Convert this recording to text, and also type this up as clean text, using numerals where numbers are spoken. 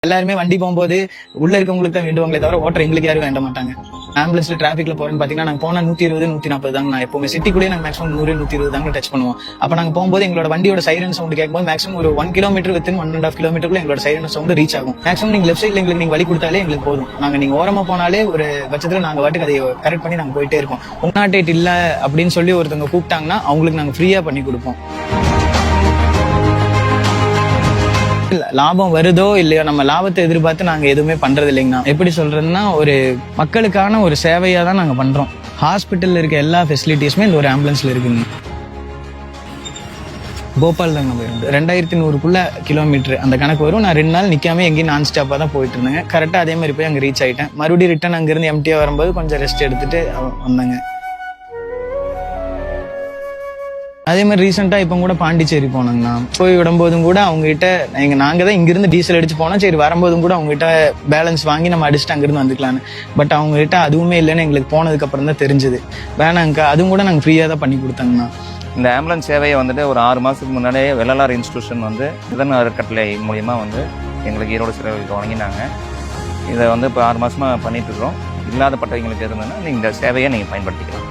எல்லாருமே வண்டி போகும்போது உள்ள இருக்கவங்களுக்கு தான் வேண்டுவாங்களே தவிர ஓட்டுற எங்களுக்கு யாரும் வேண்ட மாட்டாங்க. ஆம்புலன்ஸ்ல டிராஃபிக்ல போறேன்னு பாத்தீங்கன்னா நாங்க போனா 120 140 தாங்க. நான் எப்பவுமே சிட்டிக்குள்ளே நாங்க மேக்ஸிமம் 100 120 தாங்க டச் பண்ணுவோம். அப்ப நாங்க போகும்போது எங்களோட வண்டியோட சைரன் சவுண்ட் கேட்கும்போது மேக்ஸிமம் ஒரு 1 கிலோமீட்டர் வித்தின் 1.5 கிலோமீட்டருக்குள்ள எங்களோட சைரன் சவுண்ட் ரீச் ஆகும். மேக்ஸிமம் நீங்க லெஃப்ட் சைட்ல எங்களுக்கு நீங்க வழி கொடுத்தாலே எங்களுக்கு போதும். நீங்க ஓரமா போனாலே ஒரு பட்சத்துல நாங்க வாட்டுக்கு அதை கரெக்ட் பண்ணி நாங்க போயிட்டே இருக்கோம். 108 இல்ல அப்படின்னு சொல்லி ஒருத்தவங்க கூப்பிட்டாங்கன்னா அவங்களுக்கு நாங்க ஃப்ரீயா பண்ணி கொடுப்போம். லாபம் வருதோ இல்லையோ நம்ம லாபத்தை எதிர்பார்த்து நாங்க எதுவுமே பண்றது இல்லைங்கண்ணா. எப்படி சொல்றதுன்னா ஒரு மக்களுக்கான ஒரு சேவையா தான் நாங்க பண்றோம். ஹாஸ்பிட்டல்ல இருக்க எல்லா ஃபெசிலிட்டிஸுமே இந்த ஒரு ஆம்புலன்ஸ்ல இருக்குங்க. போபால் தாங்க போயிருந்தோம். 2100 கிலோமீட்டர் அந்த கணக்கு வரும். நான் 2 நாள் நிக்காம எங்கேயும் நான் ஸ்டாப்பா தான் போயிட்டு இருந்தேங்க. கரெக்டா அதே மாதிரி போய் அங்க ரீச் ஆயிட்டேன். மறுபடியும் ரிட்டர்ன் அங்கிருந்து எம்டியா வரும்போது கொஞ்சம் ரெஸ்ட் எடுத்துட்டு வந்தாங்க. அதே மாதிரி ரீசெண்டா இப்ப கூட பாண்டிச்சேரி போனாங்கண்ணா. போய் விடும்போதும் கூட அவங்க கிட்ட நாங்க தான் இங்கிருந்து டீசல் அடிச்சு போனோம். சரி வரும்போதும் கூட அவங்க கிட்ட பேலன்ஸ் வாங்கி நம்ம அடிச்சுட்டு அங்கிருந்து வந்துக்கலான்னு. பட் அவங்க கிட்ட அதுவுமே இல்லைன்னு எங்களுக்கு போனதுக்கு அப்புறம் தான் தெரிஞ்சது. வேணாங்கக்கா அதுவும் கூட நாங்க ஃப்ரீயா தான் பண்ணி கொடுத்தாங்கண்ணா. இந்த ஆம்புலன்ஸ் சேவையை வந்துட்டு ஒரு 6 மாதத்துக்கு முன்னாடியே வெள்ளலார் இன்ஸ்டியூஷன் வந்து இதன் அறக்கட்டளை மூலியமாக வந்து எங்களுக்கு ஈரோடு சிறைகளுக்கு வழங்கினாங்க. இதை வந்து இப்போ 6 மாதமாக பண்ணிட்டு இருக்கிறோம். இல்லாத பட்டவங்களுக்கு இருந்ததுன்னா இந்த சேவையை நீங்கள் பயன்படுத்திக்கலாம்.